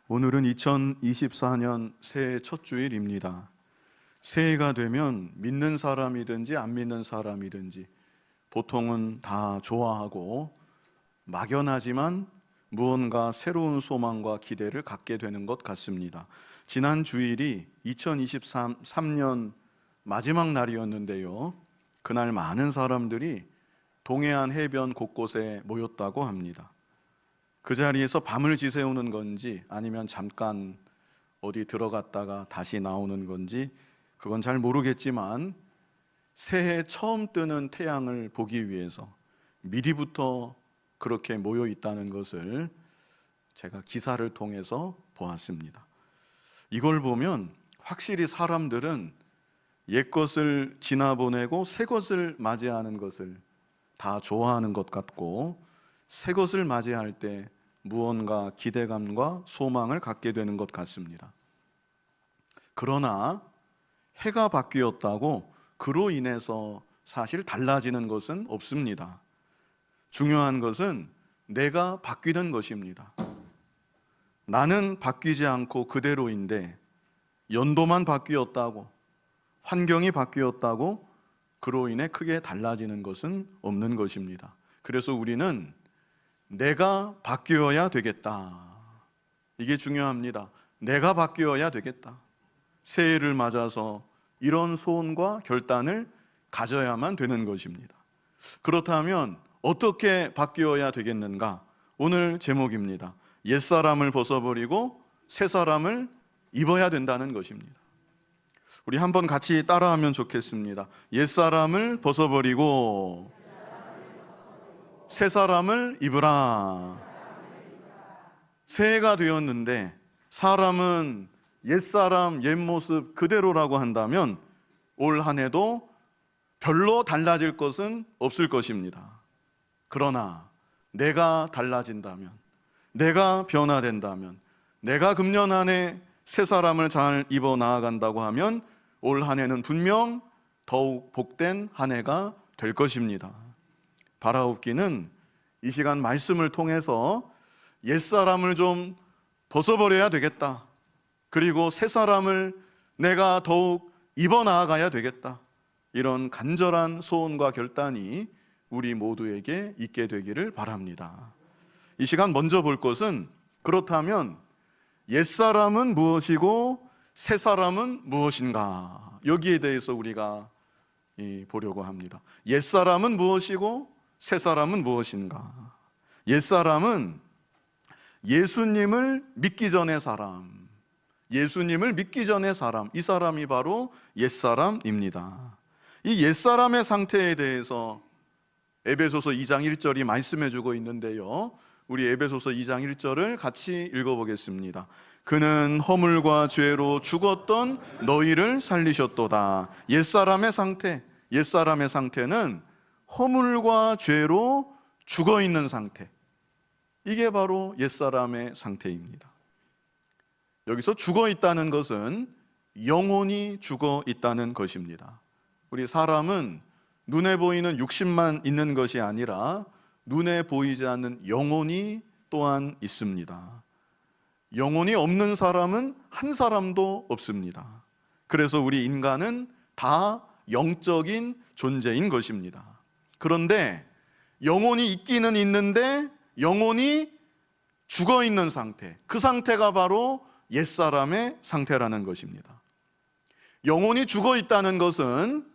오늘은 2024년 새해 첫 주일입니다. 새해가 되면 믿는 사람이든지 안 믿는 사람이든지 보통은 다 좋아하고 막연하지만 무언가 새로운 소망과 기대를 갖게 되는 것 같습니다. 지난 주일이 2023년 마지막 날이었는데요. 그날 많은 사람들이 동해안 해변 곳곳에 모였다고 합니다. 그 자리에서 밤을 지새우는 건지 아니면 잠깐 어디 들어갔다가 다시 나오는 건지 그건 잘 모르겠지만 새해 처음 뜨는 태양을 보기 위해서 미리부터 그렇게 모여 있다는 것을 제가 기사를 통해서 보았습니다. 이걸 보면 확실히 사람들은 옛것을 지나보내고 새것을 맞이하는 것을 다 좋아하는 것 같고 새것을 맞이할 때 무언가 기대감과 소망을 갖게 되는 것 같습니다. 그러나 해가 바뀌었다고 그로 인해서 사실 달라지는 것은 없습니다. 중요한 것은 내가 바뀌는 것입니다. 나는 바뀌지 않고 그대로인데 연도만 바뀌었다고, 환경이 바뀌었다고 그로 인해 크게 달라지는 것은 없는 것입니다. 그래서 우리는 내가 바뀌어야 되겠다. 이게 중요합니다. 내가 바뀌어야 되겠다. 새해를 맞아서 이런 소원과 결단을 가져야만 되는 것입니다. 그렇다면 어떻게 바뀌어야 되겠는가? 오늘 제목입니다. 옛사람을 벗어버리고 새사람을 입어야 된다는 것입니다. 우리 한번 같이 따라하면 좋겠습니다. 옛사람을 벗어버리고 새사람을 입으라. 새해가 되었는데 사람은 옛사람 옛모습 그대로라고 한다면 올 한 해도 별로 달라질 것은 없을 것입니다. 그러나 내가 달라진다면, 내가 변화된다면, 내가 금년 한 해 새사람을 잘 입어 나아간다고 하면 올 한 해는 분명 더욱 복된 한 해가 될 것입니다. 바라옵기는 이 시간 말씀을 통해서 옛사람을 좀 벗어버려야 되겠다. 그리고 새사람을 내가 더욱 입어 나아가야 되겠다. 이런 간절한 소원과 결단이 우리 모두에게 있게 되기를 바랍니다. 이 시간 먼저 볼 것은 그렇다면 옛사람은 무엇이고 새사람은 무엇인가? 여기에 대해서 우리가 보려고 합니다. 옛사람은 무엇이고 새사람은 무엇인가? 옛사람은 예수님을 믿기 전의 사람, 예수님을 믿기 전의 사람, 이 사람이 바로 옛사람입니다. 이 옛사람의 상태에 대해서 에베소서 2장 1절이 말씀해 주고 있는데요. 우리 에베소서 2장 1절을 같이 읽어보겠습니다. 그는 허물과 죄로 죽었던 너희를 살리셨도다. 옛사람의 상태, 옛사람의 상태는 허물과 죄로 죽어 있는 상태. 이게 바로 옛사람의 상태입니다. 여기서 죽어 있다는 것은 영혼이 죽어 있다는 것입니다. 우리 사람은 눈에 보이는 육신만 있는 것이 아니라 눈에 보이지 않는 영혼이 또한 있습니다. 영혼이 없는 사람은 한 사람도 없습니다. 그래서 우리 인간은 다 영적인 존재인 것입니다. 그런데 영혼이 있기는 있는데 영혼이 죽어 있는 상태, 그 상태가 바로 옛사람의 상태라는 것입니다. 영혼이 죽어 있다는 것은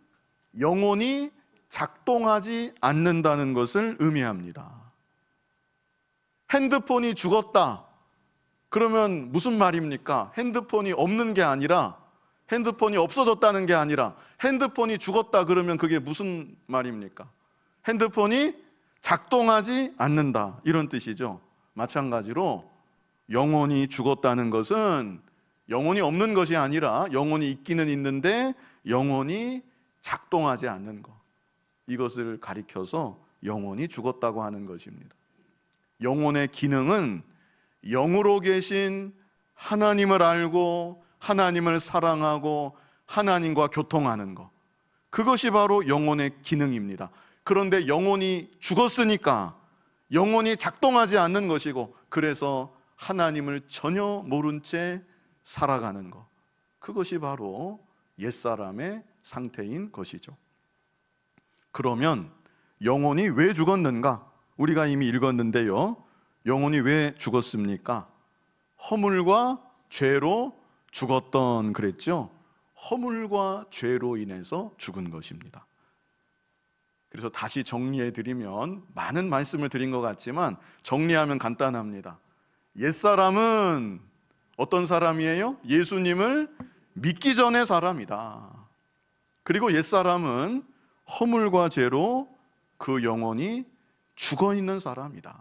영혼이 작동하지 않는다는 것을 의미합니다. 핸드폰이 죽었다. 그러면 무슨 말입니까? 핸드폰이 없는 게 아니라, 핸드폰이 없어졌다는 게 아니라 핸드폰이 죽었다 그러면 그게 무슨 말입니까? 핸드폰이 작동하지 않는다, 이런 뜻이죠. 마찬가지로 영혼이 죽었다는 것은 영혼이 없는 것이 아니라 영혼이 있기는 있는데 영혼이 작동하지 않는 것, 이것을 가리켜서 영혼이 죽었다고 하는 것입니다. 영혼의 기능은 영으로 계신 하나님을 알고 하나님을 사랑하고 하나님과 교통하는 것, 그것이 바로 영혼의 기능입니다. 그런데 영혼이 죽었으니까 영혼이 작동하지 않는 것이고, 그래서 하나님을 전혀 모른 채 살아가는 것, 그것이 바로 옛사람의 상태인 것이죠. 그러면 영혼이 왜 죽었는가? 우리가 이미 읽었는데요, 영혼이 왜 죽었습니까? 허물과 죄로 죽었던 그랬죠. 허물과 죄로 인해서 죽은 것입니다. 그래서 다시 정리해 드리면, 많은 말씀을 드린 것 같지만 정리하면 간단합니다. 옛사람은 어떤 사람이에요? 예수님을 믿기 전의 사람이다. 그리고 옛사람은 허물과 죄로 그 영혼이 죽어 있는 사람이다.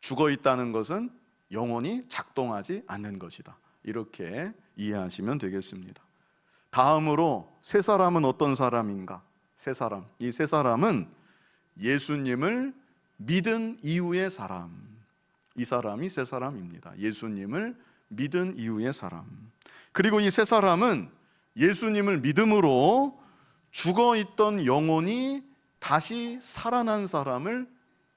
죽어 있다는 것은 영혼이 작동하지 않는 것이다. 이렇게 이해하시면 되겠습니다. 다음으로 새 사람은 어떤 사람인가? 새 사람, 이 새 사람은 예수님을 믿은 이후의 사람, 이 사람이 새 사람입니다. 예수님을 믿은 이후의 사람. 그리고 이 새 사람은 예수님을 믿음으로 죽어있던 영혼이 다시 살아난 사람을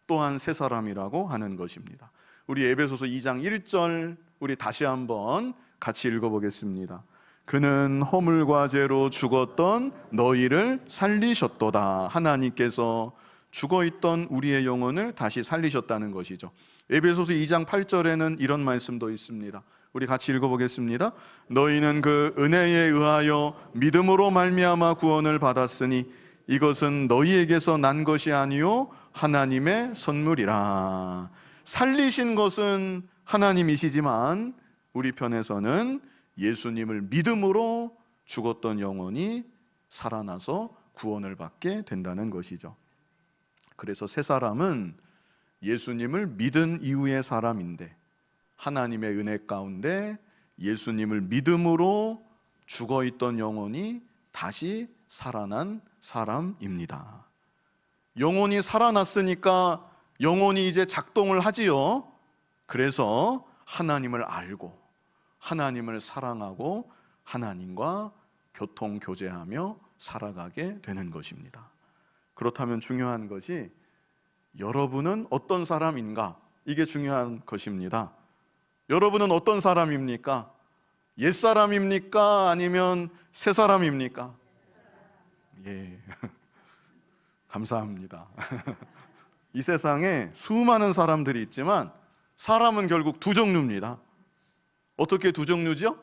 또한 새 사람이라고 하는 것입니다. 우리 에베소서 2장 1절 우리 다시 한번 같이 읽어보겠습니다. 그는 허물과 죄로 죽었던 너희를 살리셨도다. 하나님께서 죽어있던 우리의 영혼을 다시 살리셨다는 것이죠. 에베소서 2장 8절에는 이런 말씀도 있습니다. 우리 같이 읽어보겠습니다. 너희는 그 은혜에 의하여 믿음으로 말미암아 구원을 받았으니 이것은 너희에게서 난 것이 아니요 하나님의 선물이라. 살리신 것은 하나님이시지만 우리 편에서는 예수님을 믿음으로 죽었던 영혼이 살아나서 구원을 받게 된다는 것이죠. 그래서 새 사람은 예수님을 믿은 이후의 사람인데, 하나님의 은혜 가운데 예수님을 믿음으로 죽어있던 영혼이 다시 살아난 사람입니다. 영혼이 살아났으니까 영혼이 이제 작동을 하지요. 그래서 하나님을 알고 하나님을 사랑하고 하나님과 교통교제하며 살아가게 되는 것입니다. 그렇다면 중요한 것이 여러분은 어떤 사람인가? 이게 중요한 것입니다. 여러분은 어떤 사람입니까? 옛사람입니까? 아니면 새사람입니까? 예, 감사합니다. 이 세상에 수많은 사람들이 있지만 사람은 결국 두 종류입니다. 어떻게 두 종류죠?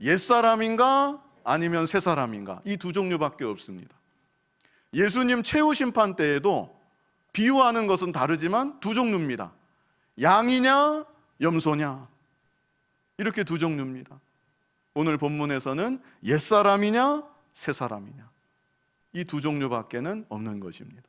옛사람인가? 아니면 새사람인가? 이 두 종류밖에 없습니다. 예수님 최후 심판 때에도 비유하는 것은 다르지만 두 종류입니다. 양이냐 염소냐, 이렇게 두 종류입니다. 오늘 본문에서는 옛사람이냐 새사람이냐, 이 두 종류밖에는 없는 것입니다.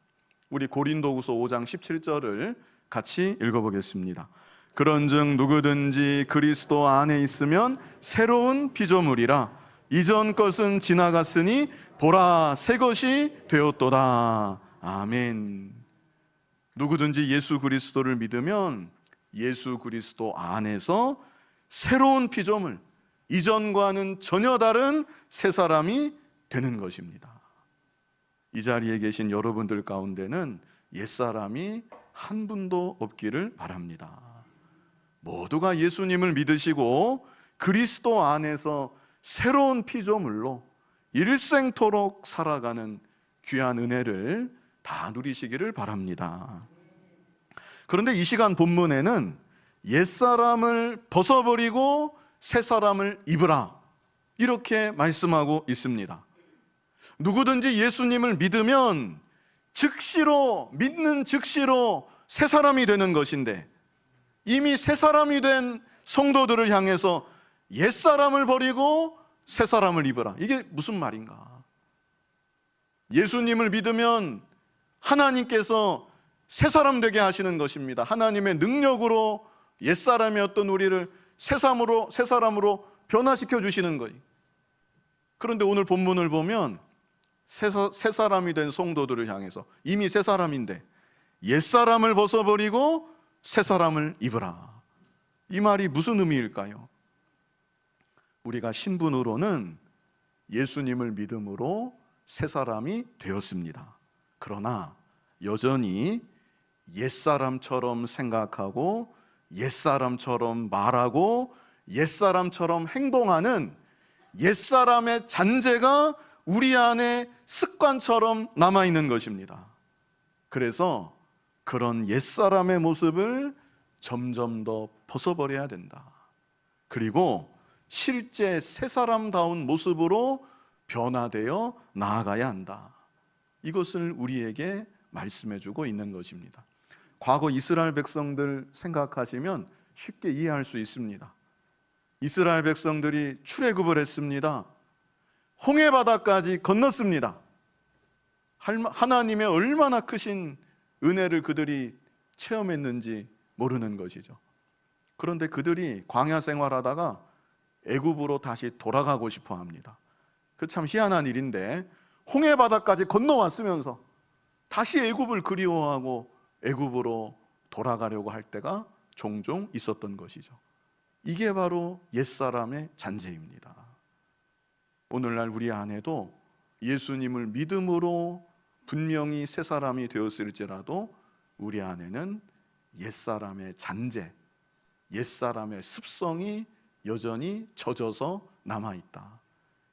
우리 고린도후서 5장 17절을 같이 읽어보겠습니다. 그런즉 누구든지 그리스도 안에 있으면 새로운 피조물이라. 이전 것은 지나갔으니 보라 새 것이 되었도다. 아멘. 누구든지 예수 그리스도를 믿으면 예수 그리스도 안에서 새로운 피조물, 이전과는 전혀 다른 새 사람이 되는 것입니다. 이 자리에 계신 여러분들 가운데는 옛사람이 한 분도 없기를 바랍니다. 모두가 예수님을 믿으시고 그리스도 안에서 새로운 피조물로 일생토록 살아가는 귀한 은혜를 다 누리시기를 바랍니다. 그런데 이 시간 본문에는 옛사람을 벗어버리고 새사람을 입으라, 이렇게 말씀하고 있습니다. 누구든지 예수님을 믿으면 즉시로, 믿는 즉시로 새사람이 되는 것인데, 이미 새사람이 된 성도들을 향해서 옛사람을 버리고 새사람을 입으라, 이게 무슨 말인가? 예수님을 믿으면 하나님께서 새사람 되게 하시는 것입니다. 하나님의 능력으로 옛사람이었던 우리를 새사람으로 변화시켜 주시는 거예요. 그런데 오늘 본문을 보면 새사람이 된 성도들을 향해서, 이미 새사람인데 옛사람을 벗어버리고 새사람을 입으라, 이 말이 무슨 의미일까요? 우리가 신분으로는 예수님을 믿음으로 새사람이 되었습니다. 그러나 여전히 옛사람처럼 생각하고 옛사람처럼 말하고 옛사람처럼 행동하는 옛사람의 잔재가 우리 안에 습관처럼 남아있는 것입니다. 그래서 그런 옛사람의 모습을 점점 더 벗어버려야 된다. 그리고 실제 새사람다운 모습으로 변화되어 나아가야 한다. 이것을 우리에게 말씀해주고 있는 것입니다. 과거 이스라엘 백성들 생각하시면 쉽게 이해할 수 있습니다. 이스라엘 백성들이 출애굽을 했습니다. 홍해바다까지 건넜습니다. 하나님의 얼마나 크신 은혜를 그들이 체험했는지 모르는 것이죠. 그런데 그들이 광야 생활하다가 애굽으로 다시 돌아가고 싶어 합니다. 그 참 희한한 일인데 홍해바다까지 건너왔으면서 다시 애굽을 그리워하고 애굽으로 돌아가려고 할 때가 종종 있었던 것이죠. 이게 바로 옛사람의 잔재입니다. 오늘날 우리 안에도 예수님을 믿음으로 분명히 새 사람이 되었을지라도 우리 안에는 옛사람의 잔재, 옛사람의 습성이 여전히 젖어서 남아있다.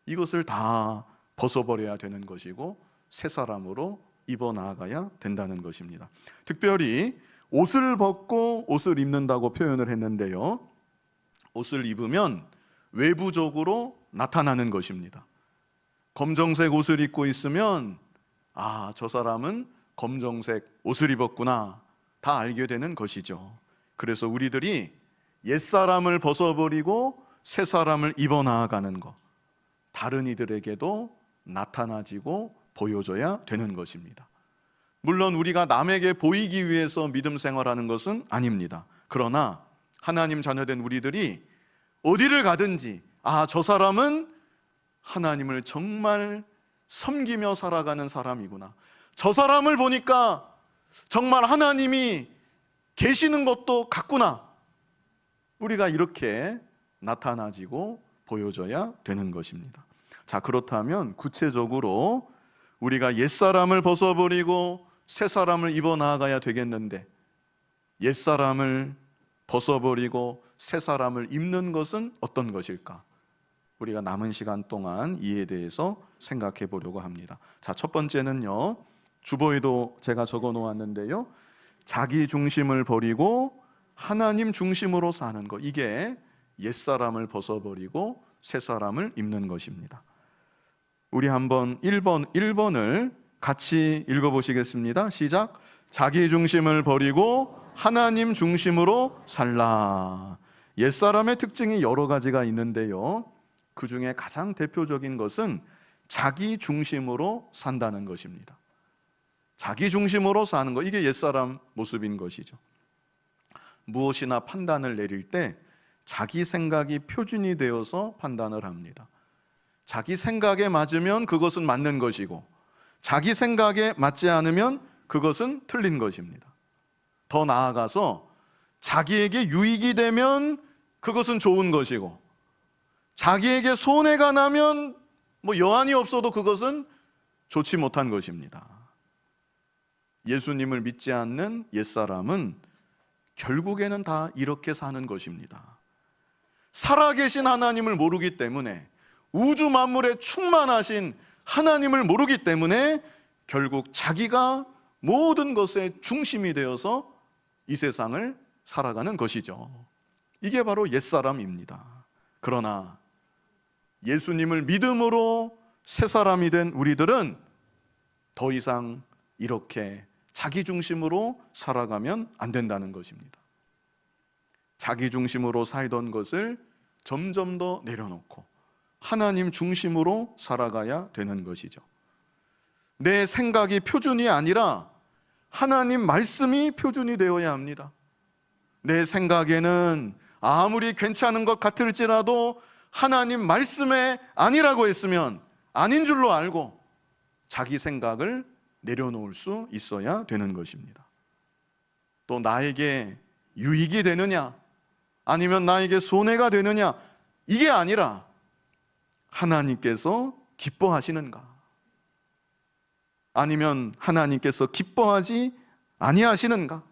이것을 다 벗어버려야 되는 것이고 새 사람으로 입어 나아가야 된다는 것입니다. 특별히 옷을 벗고 옷을 입는다고 표현을 했는데요, 옷을 입으면 외부적으로 나타나는 것입니다. 검정색 옷을 입고 있으면 저 사람은 검정색 옷을 입었구나, 다 알게 되는 것이죠. 그래서 우리들이 옛사람을 벗어버리고 새 사람을 입어 나아가는 것, 다른 이들에게도 나타나지고 보여줘야 되는 것입니다. 물론 우리가 남에게 보이기 위해서 믿음 생활하는 것은 아닙니다. 그러나 하나님 자녀된 우리들이 어디를 가든지 저 사람은 하나님을 정말 섬기며 살아가는 사람이구나, 저 사람을 보니까 정말 하나님이 계시는 것도 같구나, 우리가 이렇게 나타나지고 보여줘야 되는 것입니다. 자, 그렇다면 구체적으로 우리가 옛사람을 벗어버리고 새사람을 입어 나아가야 되겠는데, 옛사람을 벗어버리고 새사람을 입는 것은 어떤 것일까? 우리가 남은 시간 동안 이에 대해서 생각해 보려고 합니다. 자, 첫 번째는요, 주보에도 제가 적어 놓았는데요, 자기 중심을 버리고 하나님 중심으로 사는 것, 이게 옛사람을 벗어버리고 새사람을 입는 것입니다. 우리 한번 1번을 같이 읽어보시겠습니다. 시작. 자기 중심을 버리고 하나님 중심으로 살라. 옛사람의 특징이 여러 가지가 있는데요, 그 중에 가장 대표적인 것은 자기 중심으로 산다는 것입니다. 자기 중심으로 사는 것, 이게 옛사람 모습인 것이죠. 무엇이나 판단을 내릴 때 자기 생각이 표준이 되어서 판단을 합니다. 자기 생각에 맞으면 그것은 맞는 것이고, 자기 생각에 맞지 않으면 그것은 틀린 것입니다. 더 나아가서 자기에게 유익이 되면 그것은 좋은 것이고, 자기에게 손해가 나면 여한이 없어도 그것은 좋지 못한 것입니다. 예수님을 믿지 않는 옛사람은 결국에는 다 이렇게 사는 것입니다. 살아계신 하나님을 모르기 때문에, 우주 만물에 충만하신 하나님을 모르기 때문에 결국 자기가 모든 것의 중심이 되어서 이 세상을 살아가는 것이죠. 이게 바로 옛사람입니다. 그러나 예수님을 믿음으로 새 사람이 된 우리들은 더 이상 이렇게 자기 중심으로 살아가면 안 된다는 것입니다. 자기 중심으로 살던 것을 점점 더 내려놓고 하나님 중심으로 살아가야 되는 것이죠. 내 생각이 표준이 아니라 하나님 말씀이 표준이 되어야 합니다. 내 생각에는 아무리 괜찮은 것 같을지라도 하나님 말씀에 아니라고 했으면 아닌 줄로 알고 자기 생각을 내려놓을 수 있어야 되는 것입니다. 또 나에게 유익이 되느냐 아니면 나에게 손해가 되느냐, 이게 아니라 하나님께서 기뻐하시는가, 아니면 하나님께서 기뻐하지 아니하시는가,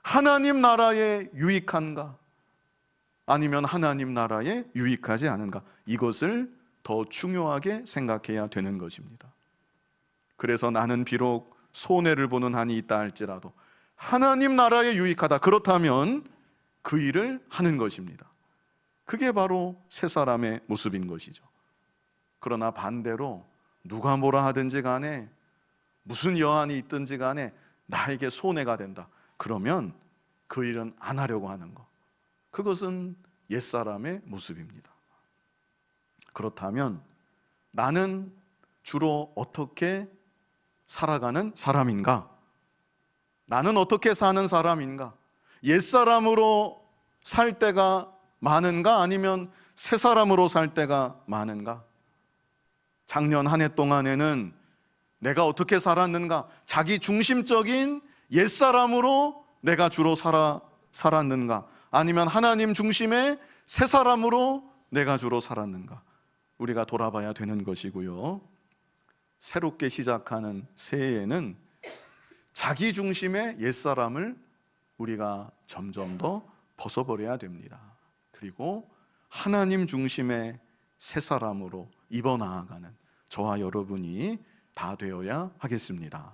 하나님 나라에 유익한가? 아니면 하나님 나라에 유익하지 않은가? 이것을 더 중요하게 생각해야 되는 것입니다. 그래서 나는 비록 손해를 보는 한이 있다 할지라도 하나님 나라에 유익하다, 그렇다면 그 일을 하는 것입니다. 그게 바로 새 사람의 모습인 것이죠. 그러나 반대로 누가 뭐라 하든지 간에, 무슨 여한이 있든지 간에 나에게 손해가 된다, 그러면 그 일은 안 하려고 하는 것, 그것은 옛사람의 모습입니다. 그렇다면 나는 주로 어떻게 살아가는 사람인가? 나는 어떻게 사는 사람인가? 옛사람으로 살 때가 많은가? 아니면 새 사람으로 살 때가 많은가? 작년 한 해 동안에는 내가 어떻게 살았는가? 자기 중심적인 옛사람으로 내가 주로 살았는가? 아니면 하나님 중심의 새 사람으로 내가 주로 살았는가? 우리가 돌아봐야 되는 것이고요. 새롭게 시작하는 새해에는 자기 중심의 옛사람을 우리가 점점 더 벗어버려야 됩니다. 그리고 하나님 중심의 새 사람으로 입어나아가는 저와 여러분이 다 되어야 하겠습니다.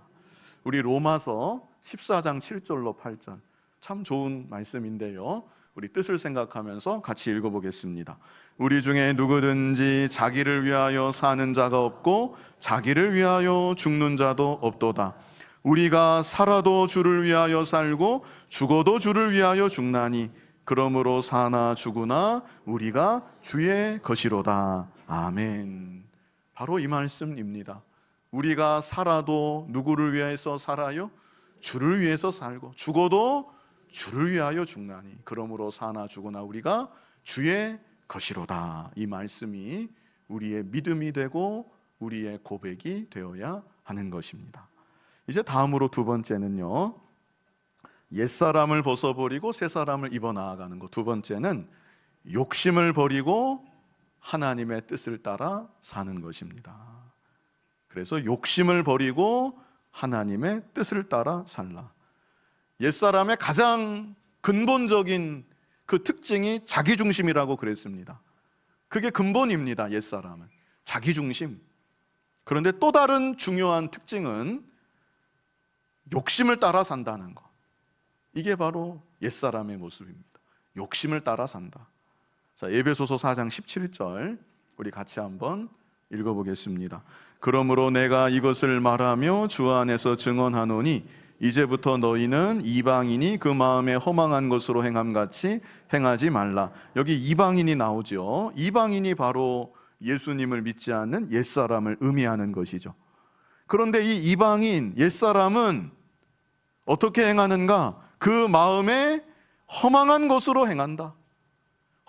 우리 로마서 14장 7절로 8절, 참 좋은 말씀인데요, 우리 뜻을 생각하면서 같이 읽어보겠습니다. 우리 중에 누구든지 자기를 위하여 사는 자가 없고 자기를 위하여 죽는 자도 없도다. 우리가 살아도 주를 위하여 살고 죽어도 주를 위하여 죽나니 그러므로 사나 죽으나 우리가 주의 것이로다. 아멘. 바로 이 말씀입니다. 우리가 살아도 누구를 위해서 살아요? 주를 위해서 살고 죽어도 주를 위하여 죽나니 그러므로 사나 죽으나 우리가 주의 것이로다. 이 말씀이 우리의 믿음이 되고 우리의 고백이 되어야 하는 것입니다. 이제 다음으로 두 번째는요, 옛사람을 벗어버리고 새사람을 입어 나아가는 것. 두 번째는 욕심을 버리고 하나님의 뜻을 따라 사는 것입니다. 그래서 욕심을 버리고 하나님의 뜻을 따라 살라. 옛사람의 가장 근본적인 그 특징이 자기중심이라고 그랬습니다. 그게 근본입니다. 옛사람은 자기중심. 그런데 또 다른 중요한 특징은 욕심을 따라 산다는 것. 이게 바로 옛사람의 모습입니다. 욕심을 따라 산다. 자, 에베소서 4장 17절 우리 같이 한번 읽어보겠습니다. 그러므로 내가 이것을 말하며 주 안에서 증언하노니 이제부터 너희는 이방인이 그 마음에 허망한 것으로 행함같이 행하지 말라. 여기 이방인이 나오죠. 이방인이 바로 예수님을 믿지 않는 옛사람을 의미하는 것이죠. 그런데 이 이방인 옛사람은 어떻게 행하는가? 그 마음에 허망한 것으로 행한다.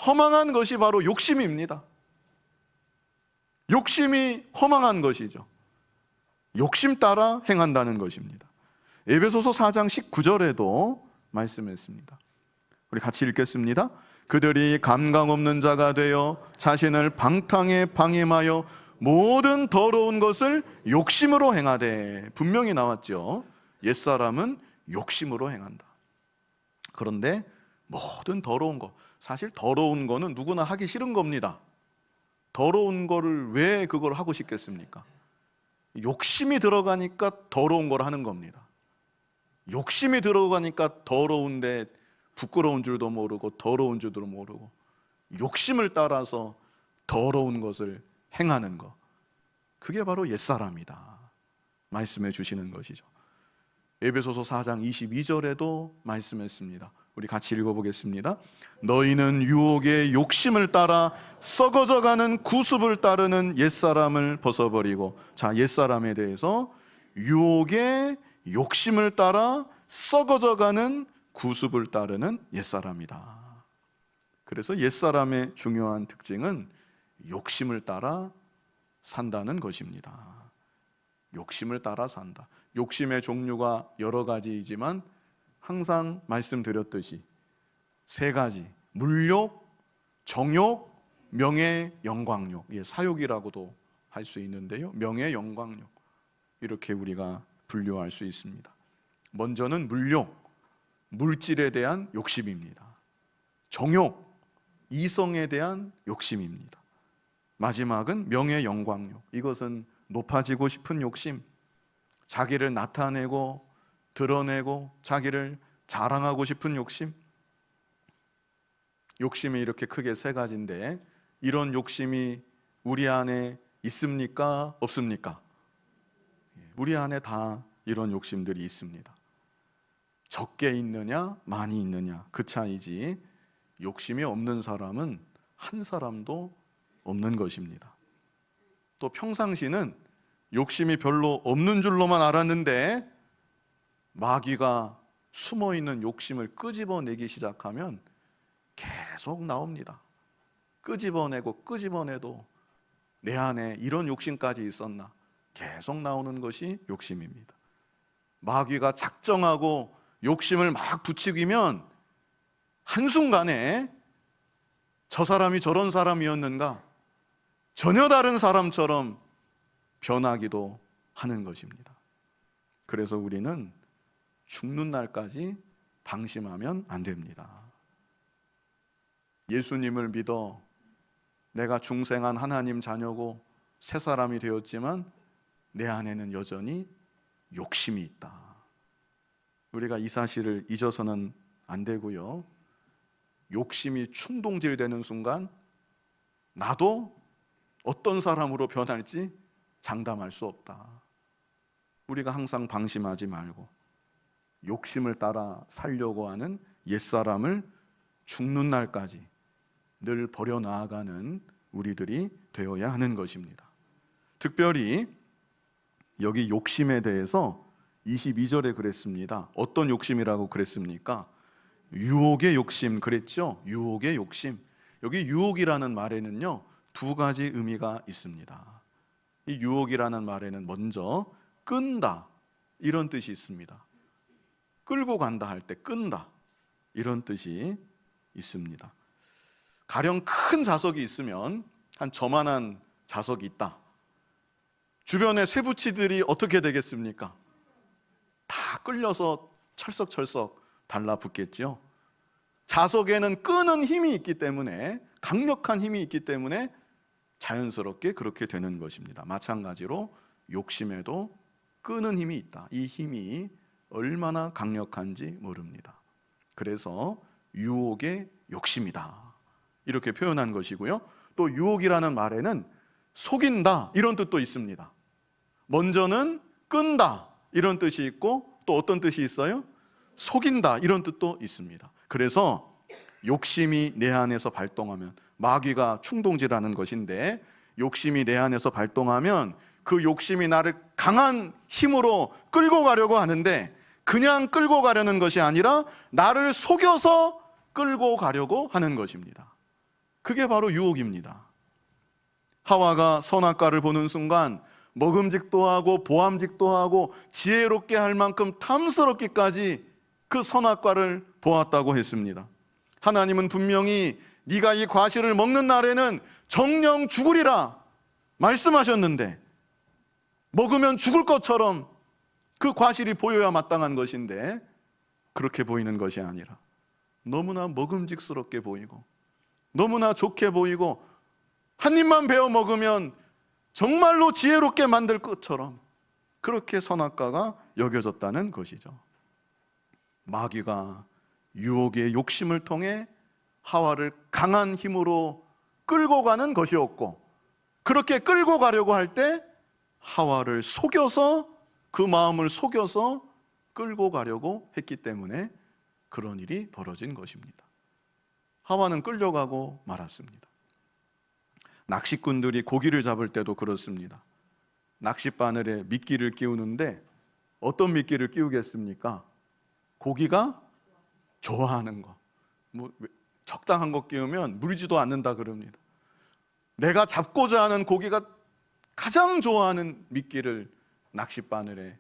허망한 것이 바로 욕심입니다. 욕심이 허망한 것이죠. 욕심 따라 행한다는 것입니다. 에베소서 4장 19절에도 말씀했습니다. 우리 같이 읽겠습니다. 그들이 감각 없는 자가 되어 자신을 방탕에 방임하여 모든 더러운 것을 욕심으로 행하되, 분명히 나왔죠. 옛사람은 욕심으로 행한다. 그런데 모든 더러운 것, 사실 더러운 거는 누구나 하기 싫은 겁니다. 더러운 거를 왜 그걸 하고 싶겠습니까? 욕심이 들어가니까 더러운 걸 하는 겁니다. 욕심이 들어가니까 더러운데 부끄러운 줄도 모르고 더러운 줄도 모르고 욕심을 따라서 더러운 것을 행하는 것, 그게 바로 옛사람이다 말씀해 주시는 것이죠. 에베소서 4장 22절에도 말씀했습니다. 우리 같이 읽어보겠습니다. 너희는 유혹의 욕심을 따라 썩어져가는 구습을 따르는 옛사람을 벗어버리고, 자, 옛사람에 대해서 유혹의 욕심을 따라 썩어져가는 구습을 따르는 옛사람이다. 그래서 옛사람의 중요한 특징은 욕심을 따라 산다는 것입니다. 욕심을 따라 산다. 욕심의 종류가 여러 가지이지만 항상 말씀드렸듯이 세 가지: 물욕, 정욕, 명예, 영광욕. 사욕이라고도 할 수 있는데요, 명예, 영광욕, 이렇게 우리가 분류할 수 있습니다. 먼저는 물욕. 물질에 대한 욕심입니다. 정욕, 이성에 대한 욕심입니다. 마지막은 명예, 영광욕. 이것은 높아지고 싶은 욕심, 자기를 나타내고 드러내고 자기를 자랑하고 싶은 욕심. 욕심이 이렇게 크게 세 가지인데, 이런 욕심이 우리 안에 있습니까? 없습니까? 우리 안에 다 이런 욕심들이 있습니다. 적게 있느냐 많이 있느냐 그 차이지, 욕심이 없는 사람은 한 사람도 없는 것입니다. 또 평상시는 욕심이 별로 없는 줄로만 알았는데, 마귀가 숨어있는 욕심을 끄집어내기 시작하면 계속 나옵니다. 끄집어내고 끄집어내도 내 안에 이런 욕심까지 있었나, 계속 나오는 것이 욕심입니다. 마귀가 작정하고 욕심을 막 부추기면 한순간에 저 사람이 저런 사람이었는가, 전혀 다른 사람처럼 변하기도 하는 것입니다. 그래서 우리는 죽는 날까지 방심하면 안 됩니다. 예수님을 믿어 내가 중생한 하나님 자녀고 새 사람이 되었지만 내 안에는 여전히 욕심이 있다. 우리가 이 사실을 잊어서는 안 되고요. 욕심이 충동질되는 순간 나도 어떤 사람으로 변할지 장담할 수 없다. 우리가 항상 방심하지 말고 욕심을 따라 살려고 하는 옛사람을 죽는 날까지 늘 버려나가는 우리들이 되어야 하는 것입니다. 특별히 여기 욕심에 대해서 22절에 그랬습니다. 어떤 욕심이라고 그랬습니까? 유혹의 욕심 그랬죠? 유혹의 욕심. 여기 유혹이라는 말에는요, 두 가지 의미가 있습니다. 이 유혹이라는 말에는 먼저 끈다 이런 뜻이 있습니다. 끌고 간다 할 때 끈다 이런 뜻이 있습니다. 가령 큰 자석이 있으면, 한 저만한 자석이 있다. 주변의 쇠붙이들이 어떻게 되겠습니까? 다 끌려서 철썩철썩 달라붙겠죠. 자석에는 끄는 힘이 있기 때문에, 강력한 힘이 있기 때문에 자연스럽게 그렇게 되는 것입니다. 마찬가지로 욕심에도 끄는 힘이 있다. 이 힘이 얼마나 강력한지 모릅니다. 그래서 유혹의 욕심이다 이렇게 표현한 것이고요. 또 유혹이라는 말에는 속인다 이런 뜻도 있습니다. 먼저는 끈다 이런 뜻이 있고, 또 어떤 뜻이 있어요? 속인다 이런 뜻도 있습니다. 그래서 욕심이 내 안에서 발동하면, 마귀가 충동질하는 것인데 욕심이 내 안에서 발동하면 그 욕심이 나를 강한 힘으로 끌고 가려고 하는데, 그냥 끌고 가려는 것이 아니라 나를 속여서 끌고 가려고 하는 것입니다. 그게 바로 유혹입니다. 하와가 선악과를 보는 순간 먹음직도 하고 보암직도 하고 지혜롭게 할 만큼 탐스럽기까지 그 선악과를 보았다고 했습니다. 하나님은 분명히 네가 이 과실을 먹는 날에는 정령 죽으리라 말씀하셨는데, 먹으면 죽을 것처럼 그 과실이 보여야 마땅한 것인데 그렇게 보이는 것이 아니라 너무나 먹음직스럽게 보이고 너무나 좋게 보이고, 한 입만 베어 먹으면 정말로 지혜롭게 만들 것처럼 그렇게 선악과가 여겨졌다는 것이죠. 마귀가 유혹의 욕심을 통해 하와를 강한 힘으로 끌고 가는 것이었고, 그렇게 끌고 가려고 할 때 하와를 속여서, 그 마음을 속여서 끌고 가려고 했기 때문에 그런 일이 벌어진 것입니다. 하와는 끌려가고 말았습니다. 낚시꾼들이 고기를 잡을 때도 그렇습니다. 낚싯바늘에 미끼를 끼우는데 어떤 미끼를 끼우겠습니까? 고기가 좋아하는 거, 적당한 거 끼우면 물지도 않는다 그럽니다. 내가 잡고자 하는 고기가 가장 좋아하는 미끼를 낚싯바늘에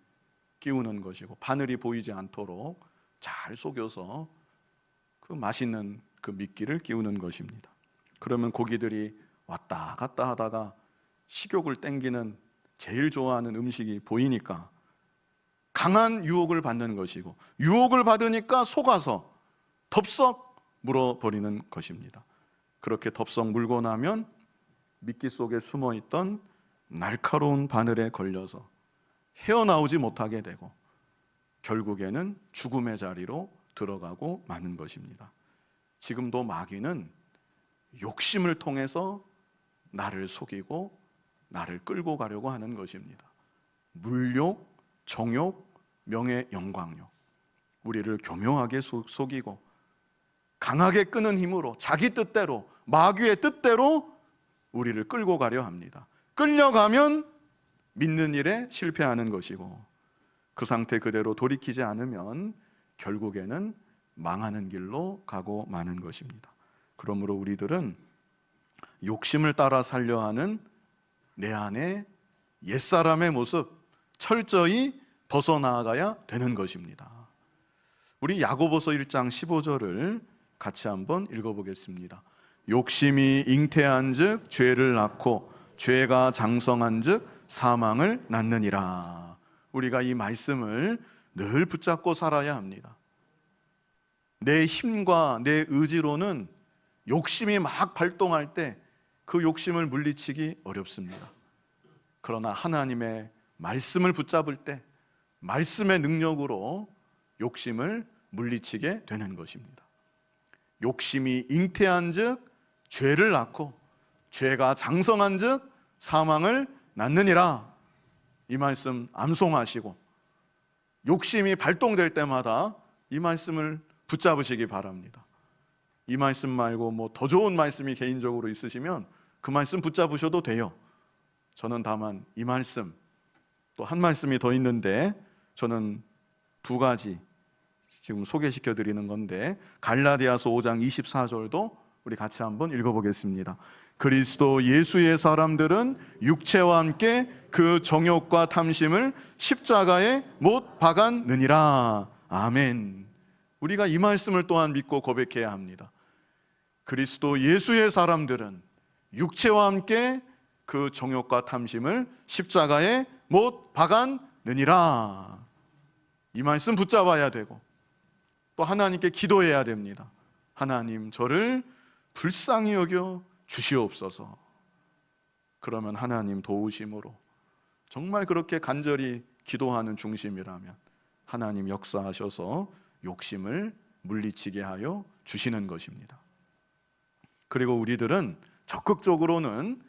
끼우는 것이고, 바늘이 보이지 않도록 잘 속여서 그 맛있는 그 미끼를 끼우는 것입니다. 그러면 고기들이 왔다 갔다 하다가 식욕을 땡기는 제일 좋아하는 음식이 보이니까 강한 유혹을 받는 것이고, 유혹을 받으니까 속아서 덥석 물어버리는 것입니다. 그렇게 덥석 물고 나면 미끼 속에 숨어있던 날카로운 바늘에 걸려서 헤어나오지 못하게 되고 결국에는 죽음의 자리로 들어가고 마는 것입니다. 지금도 마귀는 욕심을 통해서 나를 속이고 나를 끌고 가려고 하는 것입니다. 물욕, 정욕, 명예, 영광욕, 우리를 교묘하게 속이고 강하게 끄는 힘으로 자기 뜻대로, 마귀의 뜻대로 우리를 끌고 가려 합니다. 끌려가면 믿는 일에 실패하는 것이고, 그 상태 그대로 돌이키지 않으면 결국에는 망하는 길로 가고 마는 것입니다. 그러므로 우리들은 욕심을 따라 살려 하는 내 안의 옛사람의 모습 철저히 벗어나가야 되는 것입니다. 우리 야고보서 1장 15절을 같이 한번 읽어보겠습니다. 욕심이 잉태한 즉 죄를 낳고 죄가 장성한 즉 사망을 낳느니라. 우리가 이 말씀을 늘 붙잡고 살아야 합니다. 내 힘과 내 의지로는 욕심이 막 발동할 때 그 욕심을 물리치기 어렵습니다. 그러나 하나님의 말씀을 붙잡을 때 말씀의 능력으로 욕심을 물리치게 되는 것입니다. 욕심이 잉태한 즉 죄를 낳고 죄가 장성한 즉 사망을 낳느니라. 이 말씀 암송하시고 욕심이 발동될 때마다 이 말씀을 붙잡으시기 바랍니다. 이 말씀 말고 뭐 더 좋은 말씀이 개인적으로 있으시면 그 말씀 붙잡으셔도 돼요. 저는 다만 이 말씀, 또 한 말씀이 더 있는데 저는 두 가지 지금 소개시켜 드리는 건데, 갈라디아서 5장 24절도 우리 같이 한번 읽어보겠습니다. 그리스도 예수의 사람들은 육체와 함께 그 정욕과 탐심을 십자가에 못 박았느니라. 아멘. 우리가 이 말씀을 또한 믿고 고백해야 합니다. 그리스도 예수의 사람들은 육체와 함께 그 정욕과 탐심을 십자가에 못 박았느니라. 이 말씀 붙잡아야 되고 또 하나님께 기도해야 됩니다. 하나님, 저를 불쌍히 여겨 주시옵소서. 그러면 하나님 도우심으로 정말 그렇게 간절히 기도하는 중심이라면 하나님 역사하셔서 욕심을 물리치게 하여 주시는 것입니다. 그리고 우리들은 적극적으로는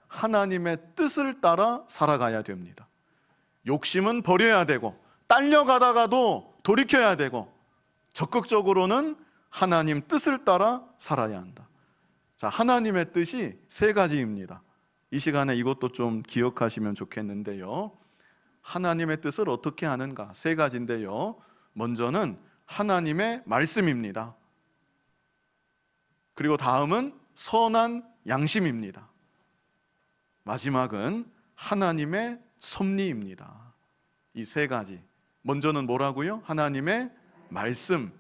하나님의 뜻을 따라 살아가야 됩니다. 욕심은 버려야 되고 딸려가다가도 돌이켜야 되고 적극적으로는 하나님 뜻을 따라 살아야 한다. 자, 하나님의 뜻이 세 가지입니다. 이 시간에 이것도 좀 기억하시면 좋겠는데요. 하나님의 뜻을 어떻게 하는가? 세 가지인데요. 먼저는 하나님의 말씀입니다. 그리고 다음은 선한 양심입니다. 마지막은 하나님의 섭리입니다. 이 세 가지. 먼저는 뭐라고요? 하나님의 말씀.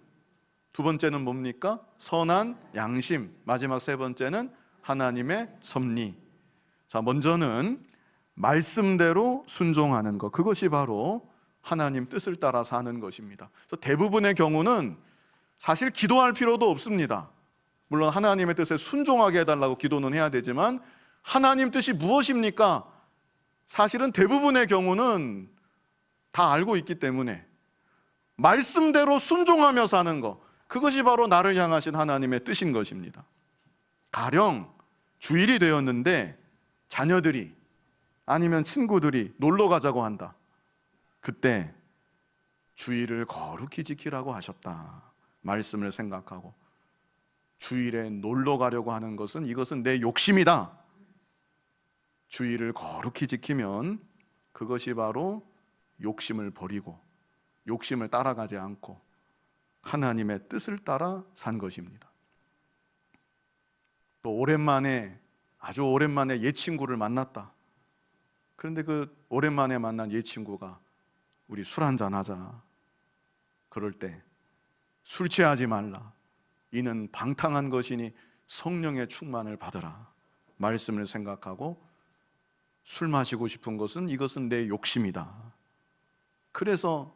두 번째는 뭡니까? 선한 양심. 마지막 세 번째는 하나님의 섭리. 자, 먼저는 말씀대로 순종하는 것. 그것이 바로 하나님 뜻을 따라 사는 것입니다. 그래서 대부분의 경우는 사실 기도할 필요도 없습니다. 물론 하나님의 뜻에 순종하게 해달라고 기도는 해야 되지만 하나님 뜻이 무엇입니까? 사실은 대부분의 경우는 다 알고 있기 때문에 말씀대로 순종하며 사는 것, 그것이 바로 나를 향하신 하나님의 뜻인 것입니다. 가령 주일이 되었는데 자녀들이 아니면 친구들이 놀러 가자고 한다. 그때 주일을 거룩히 지키라고 하셨다. 말씀을 생각하고 주일에 놀러 가려고 하는 것은 이것은 내 욕심이다. 주일을 거룩히 지키면 그것이 바로 욕심을 버리고 욕심을 따라가지 않고 하나님의 뜻을 따라 산 것입니다. 또 아주 오랜만에 옛 친구를 만났다. 그런데 그 오랜만에 만난 옛 친구가 우리 술 한잔 하자. 그럴 때 술 취하지 말라. 이는 방탕한 것이니 성령의 충만을 받으라. 말씀을 생각하고 술 마시고 싶은 것은 이것은 내 욕심이다. 그래서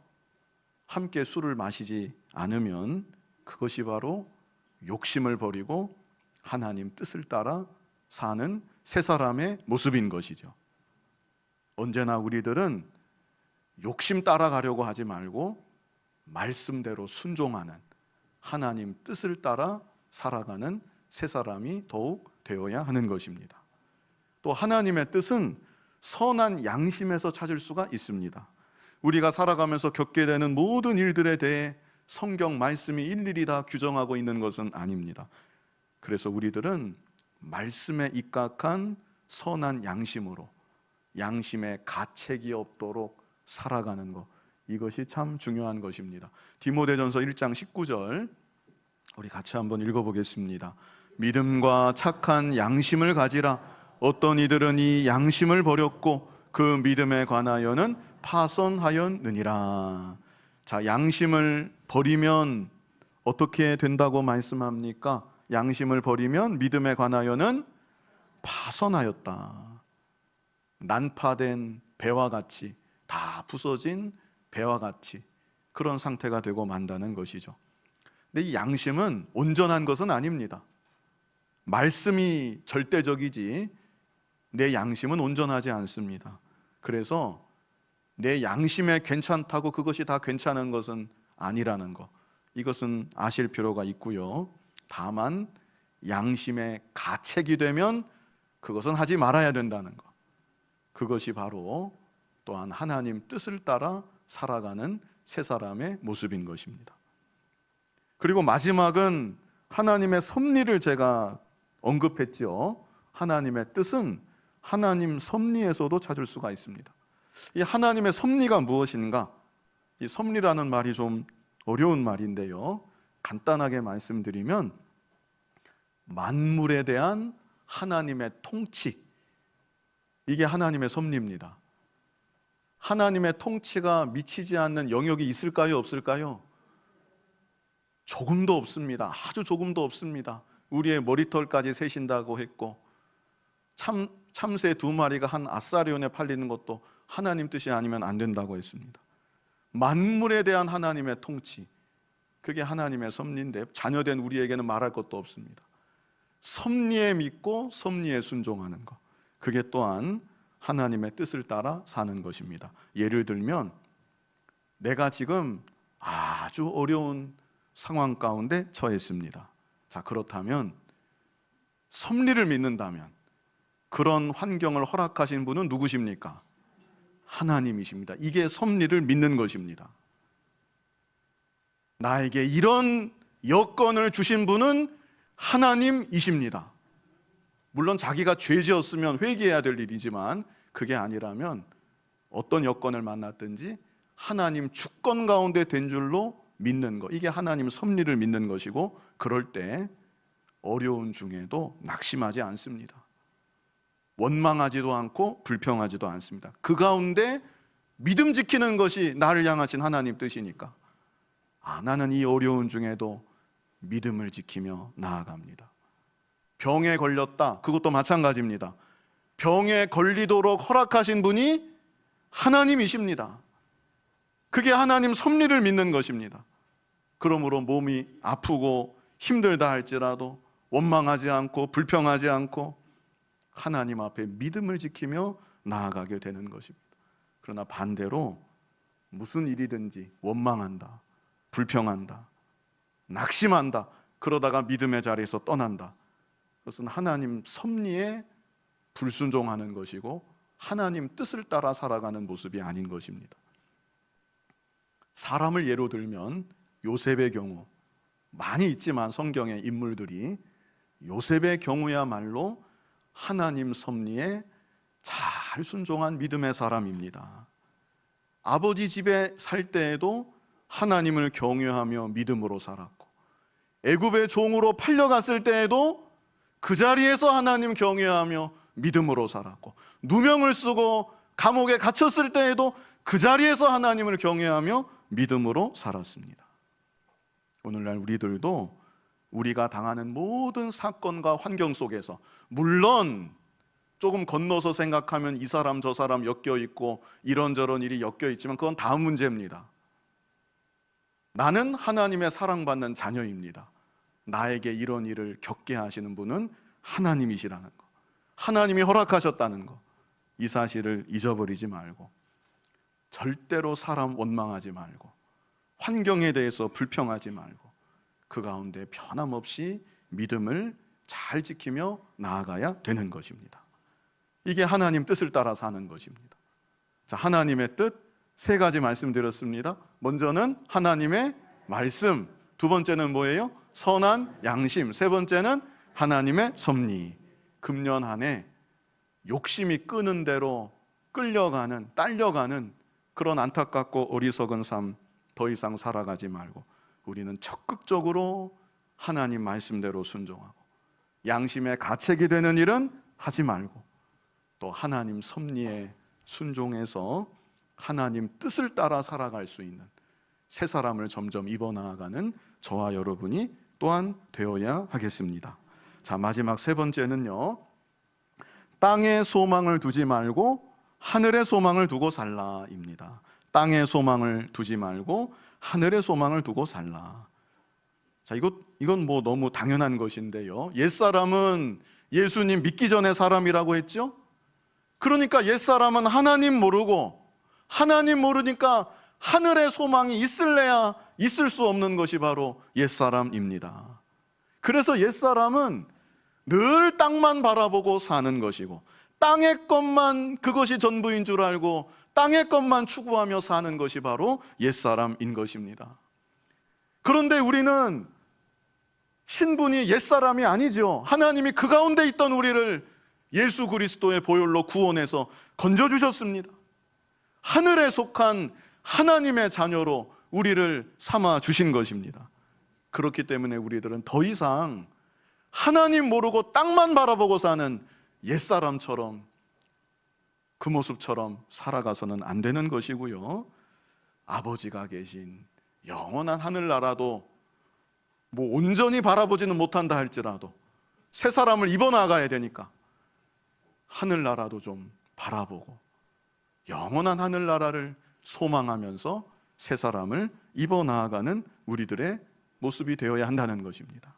함께 술을 마시지 않으면 그것이 바로 욕심을 버리고 하나님 뜻을 따라 사는 새 사람의 모습인 것이죠. 언제나 우리들은 욕심 따라가려고 하지 말고 말씀대로 순종하는 하나님 뜻을 따라 살아가는 새 사람이 더욱 되어야 하는 것입니다. 또 하나님의 뜻은 선한 양심에서 찾을 수가 있습니다. 우리가 살아가면서 겪게 되는 모든 일들에 대해 성경 말씀이 일일이 다 규정하고 있는 것은 아닙니다. 그래서 우리들은 말씀에 입각한 선한 양심으로 양심에 가책이 없도록 살아가는 것, 이것이 참 중요한 것입니다. 디모데전서 1장 19절 우리 같이 한번 읽어보겠습니다. 믿음과 착한 양심을 가지라. 어떤 이들은 이 양심을 버렸고 그 믿음에 관하여는 파선하였느니라. 자, 양심을 버리면 어떻게 된다고 말씀합니까? 양심을 버리면 믿음에 관하여는 파선하였다. 난파된 배와 같이, 다 부서진 배와 같이 그런 상태가 되고 만다는 것이죠. 근데 이 양심은 온전한 것은 아닙니다. 말씀이 절대적이지 내 양심은 온전하지 않습니다. 그래서 내 양심에 괜찮다고 그것이 다 괜찮은 것은 아니라는 것, 이것은 아실 필요가 있고요. 다만 양심에 가책이 되면 그것은 하지 말아야 된다는 것, 그것이 바로 또한 하나님 뜻을 따라 살아가는 새 사람의 모습인 것입니다. 그리고 마지막은 하나님의 섭리를 제가 언급했죠. 하나님의 뜻은 하나님 섭리에서도 찾을 수가 있습니다. 이 하나님의 섭리가 무엇인가? 이 섭리라는 말이 좀 어려운 말인데요, 간단하게 말씀드리면 만물에 대한 하나님의 통치, 이게 하나님의 섭리입니다. 하나님의 통치가 미치지 않는 영역이 있을까요? 없을까요? 조금도 없습니다. 아주 조금도 없습니다. 우리의 머리털까지 세신다고 했고, 참새 2마리가 한 아사리온에 팔리는 것도 하나님 뜻이 아니면 안 된다고 했습니다. 만물에 대한 하나님의 통치, 그게 하나님의 섭리인데 자녀된 우리에게는 말할 것도 없습니다. 섭리에 믿고 섭리에 순종하는 것, 그게 또한 하나님의 뜻을 따라 사는 것입니다. 예를 들면 내가 지금 아주 어려운 상황 가운데 처했습니다. 자, 그렇다면 섭리를 믿는다면 그런 환경을 허락하신 분은 누구십니까? 하나님이십니다. 이게 섭리를 믿는 것입니다. 나에게 이런 여건을 주신 분은 하나님이십니다. 물론 자기가 죄 지었으면 회개해야 될 일이지만 그게 아니라면 어떤 여건을 만났든지 하나님 주권 가운데 된 줄로 믿는 것, 이게 하나님 섭리를 믿는 것이고, 그럴 때 어려운 중에도 낙심하지 않습니다. 원망하지도 않고 불평하지도 않습니다. 그 가운데 믿음 지키는 것이 나를 향하신 하나님 뜻이니까 나는 이 어려운 중에도 믿음을 지키며 나아갑니다. 병에 걸렸다, 그것도 마찬가지입니다. 병에 걸리도록 허락하신 분이 하나님이십니다. 그게 하나님 섭리를 믿는 것입니다. 그러므로 몸이 아프고 힘들다 할지라도 원망하지 않고 불평하지 않고 하나님 앞에 믿음을 지키며 나아가게 되는 것입니다. 그러나 반대로 무슨 일이든지 원망한다, 불평한다, 낙심한다, 그러다가 믿음의 자리에서 떠난다, 그것은 하나님 섭리에 불순종하는 것이고 하나님 뜻을 따라 살아가는 모습이 아닌 것입니다. 사람을 예로 들면 요셉의 경우, 많이 있지만 성경의 인물들이, 요셉의 경우야말로 하나님 섭리에 잘 순종한 믿음의 사람입니다. 아버지 집에 살 때에도 하나님을 경외하며 믿음으로 살았고, 애굽의 종으로 팔려갔을 때에도 그 자리에서 하나님 경외하며 믿음으로 살았고, 누명을 쓰고 감옥에 갇혔을 때에도 그 자리에서 하나님을 경외하며 믿음으로 살았습니다. 오늘날 우리들도 우리가 당하는 모든 사건과 환경 속에서, 물론 조금 건너서 생각하면 이 사람 저 사람 엮여 있고 이런저런 일이 엮여 있지만 그건 다음 문제입니다. 나는 하나님의 사랑받는 자녀입니다. 나에게 이런 일을 겪게 하시는 분은 하나님이시라는 거, 하나님이 허락하셨다는 거, 이 사실을 잊어버리지 말고, 절대로 사람 원망하지 말고, 환경에 대해서 불평하지 말고, 그 가운데 변함없이 믿음을 잘 지키며 나아가야 되는 것입니다. 이게 하나님 뜻을 따라 사는 것입니다. 자, 하나님의 뜻 세 가지 말씀드렸습니다. 먼저는 하나님의 말씀, 두 번째는 뭐예요? 선한 양심, 세 번째는 하나님의 섭리. 금년 한 해 욕심이 끄는 대로 끌려가는, 딸려가는 그런 안타깝고 어리석은 삶 더 이상 살아가지 말고, 우리는 적극적으로 하나님 말씀대로 순종하고, 양심의 가책이 되는 일은 하지 말고, 또 하나님 섭리에 순종해서 하나님 뜻을 따라 살아갈 수 있는 새 사람을 점점 입어나가는 저와 여러분이 또한 되어야 하겠습니다. 자, 마지막 세 번째는요, 땅에 소망을 두지 말고 하늘의 소망을 두고 살라입니다. 땅에 소망을 두지 말고 하늘의 소망을 두고 살라. 자, 이건 뭐 너무 당연한 것인데요, 옛사람은 예수님 믿기 전의 사람이라고 했죠? 그러니까 옛사람은 하나님 모르고, 하나님 모르니까 하늘의 소망이 있을래야 있을 수 없는 것이 바로 옛사람입니다. 그래서 옛사람은 늘 땅만 바라보고 사는 것이고, 땅의 것만, 그것이 전부인 줄 알고 땅의 것만 추구하며 사는 것이 바로 옛사람인 것입니다. 그런데 우리는 신분이 옛사람이 아니죠. 하나님이 그 가운데 있던 우리를 예수 그리스도의 보혈로 구원해서 건져주셨습니다. 하늘에 속한 하나님의 자녀로 우리를 삼아 주신 것입니다. 그렇기 때문에 우리들은 더 이상 하나님 모르고 땅만 바라보고 사는 옛사람처럼, 그 모습처럼 살아가서는 안 되는 것이고요, 아버지가 계신 영원한 하늘나라도 뭐 온전히 바라보지는 못한다 할지라도 새 사람을 입어나가야 되니까 하늘나라도 좀 바라보고 영원한 하늘나라를 소망하면서 새 사람을 입어나가는 우리들의 모습이 되어야 한다는 것입니다.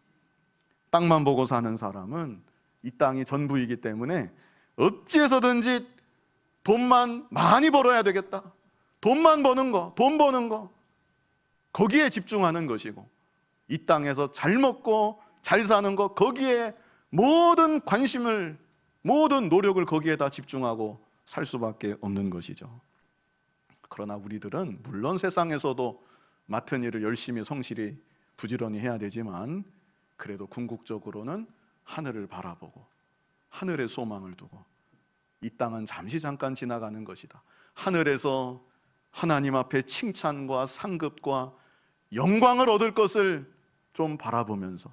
땅만 보고 사는 사람은 이 땅이 전부이기 때문에 어찌해서든지 돈만 많이 벌어야 되겠다, 돈만 버는 거, 돈 버는 거, 거기에 집중하는 것이고, 이 땅에서 잘 먹고 잘 사는 거, 거기에 모든 관심을, 모든 노력을 거기에다 집중하고 살 수밖에 없는 것이죠. 그러나 우리들은 물론 세상에서도 맡은 일을 열심히 성실히 부지런히 해야 되지만, 그래도 궁극적으로는 하늘을 바라보고 하늘에 소망을 두고, 이 땅은 잠시 잠깐 지나가는 것이다, 하늘에서 하나님 앞에 칭찬과 상급과 영광을 얻을 것을 좀 바라보면서,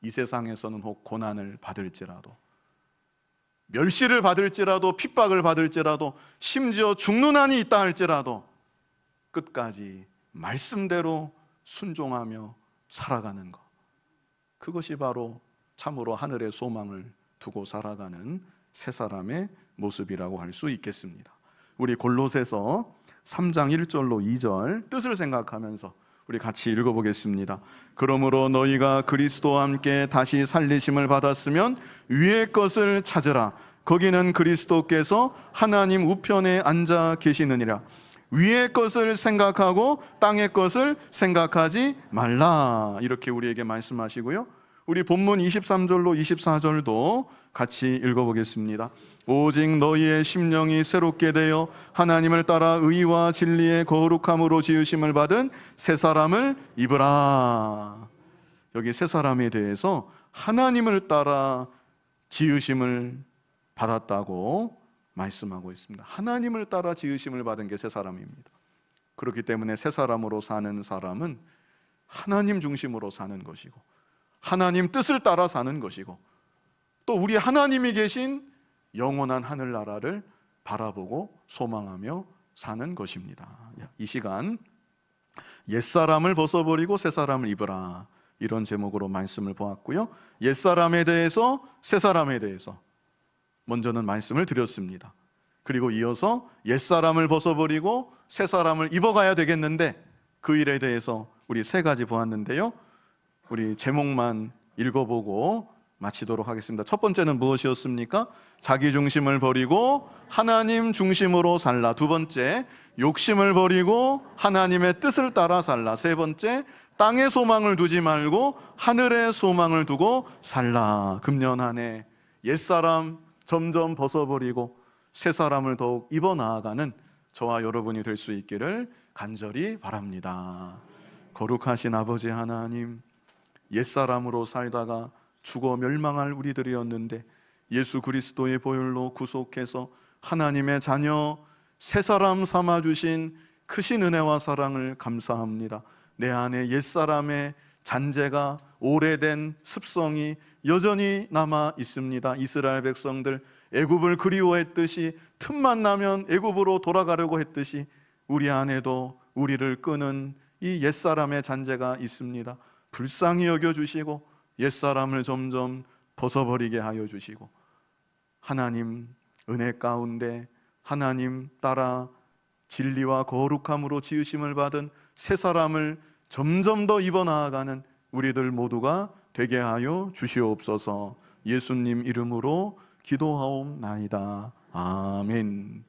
이 세상에서는 혹 고난을 받을지라도, 멸시를 받을지라도, 핍박을 받을지라도, 심지어 죽는 한이 있다 할지라도 끝까지 말씀대로 순종하며 살아가는 것, 그것이 바로 참으로 하늘의 소망을 두고 살아가는 새 사람의 모습이라고 할 수 있겠습니다. 우리 골로새서 3장 1절로 2절 뜻을 생각하면서 우리 같이 읽어보겠습니다. 그러므로 너희가 그리스도와 함께 다시 살리심을 받았으면 위의 것을 찾으라. 거기는 그리스도께서 하나님 우편에 앉아 계시느니라. 위의 것을 생각하고 땅의 것을 생각하지 말라. 이렇게 우리에게 말씀하시고요, 우리 본문 23절로 24절도 같이 읽어보겠습니다. 오직 너희의 심령이 새롭게 되어 하나님을 따라 의와 진리의 거룩함으로 지으심을 받은 새 사람을 입으라. 여기 새 사람에 대해서 하나님을 따라 지으심을 받았다고 말씀하고 있습니다. 하나님을 따라 지으심을 받은 게 새 사람입니다. 그렇기 때문에 새 사람으로 사는 사람은 하나님 중심으로 사는 것이고, 하나님 뜻을 따라 사는 것이고, 또 우리 하나님이 계신 영원한 하늘나라를 바라보고 소망하며 사는 것입니다. 이 시간 옛사람을 벗어버리고 새사람을 입으라, 이런 제목으로 말씀을 보았고요, 옛사람에 대해서 새사람에 대해서 먼저는 말씀을 드렸습니다. 그리고 이어서 옛사람을 벗어버리고 새사람을 입어가야 되겠는데 그 일에 대해서 우리 세 가지 보았는데요. 우리 제목만 읽어보고 마치도록 하겠습니다. 첫 번째는 무엇이었습니까? 자기 중심을 버리고 하나님 중심으로 살라. 두 번째, 욕심을 버리고 하나님의 뜻을 따라 살라. 세 번째, 땅의 소망을 두지 말고 하늘의 소망을 두고 살라. 금년 한 해 옛사람 점점 벗어버리고 새 사람을 더욱 입어 나아가는 저와 여러분이 될 수 있기를 간절히 바랍니다. 거룩하신 아버지 하나님, 옛사람으로 살다가 죽어 멸망할 우리들이었는데 예수 그리스도의 보혈로 구속해서 하나님의 자녀 새 사람 삼아주신 크신 은혜와 사랑을 감사합니다. 내 안에 옛사람의 잔재가 오래된 습성이 여전히 남아 있습니다. 이스라엘 백성들 애굽을 그리워했듯이 틈만 나면 애굽으로 돌아가려고 했듯이 우리 안에도 우리를 끄는 이 옛사람의 잔재가 있습니다. 불쌍히 여겨주시고 옛사람을 점점 벗어버리게 하여 주시고 하나님 은혜 가운데 하나님 따라 진리와 거룩함으로 지으심을 받은 새 사람을 점점 더 입어 나아가는 우리들 모두가 되게 하여 주시옵소서. 예수님 이름으로 기도하옵나이다. 아멘.